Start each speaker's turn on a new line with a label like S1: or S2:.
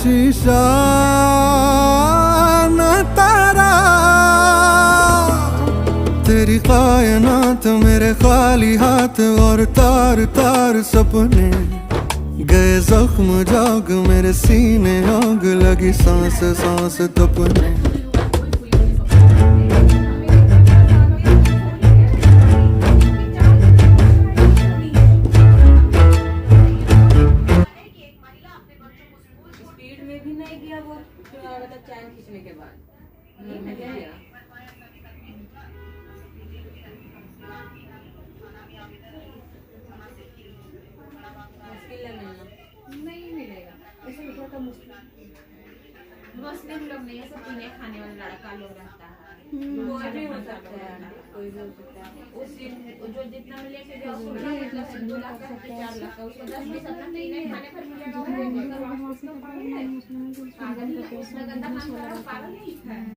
S1: शीशा न तारा, तेरी कायनात मेरे खाली हाथ और तार तार सपने गए जख्म जाग मेरे सीने आग लगी सांस सांस तपने।
S2: स्पीड में भी नहीं किया वो, मतलब चैन खींचने के बाद नहीं किया। मुश्किल है मिलना,
S3: नहीं मिलेगा ऐसे मीठा का मुश्किल।
S4: मुस्लिम लोग नहीं, ये सब पीने खाने वाला लड़का लोग रहता है।
S2: कोई भी हो सकता है, कोई भी हो सकता है।
S4: उस दिन जो जितना मिले के जो मतलब 2 लाख का 4 लाख का उसको 10-20 अपना पीने खाने पर मिलेगा। पागल ही है, उसमें गंदा काम कर रहा है, पागल ही है।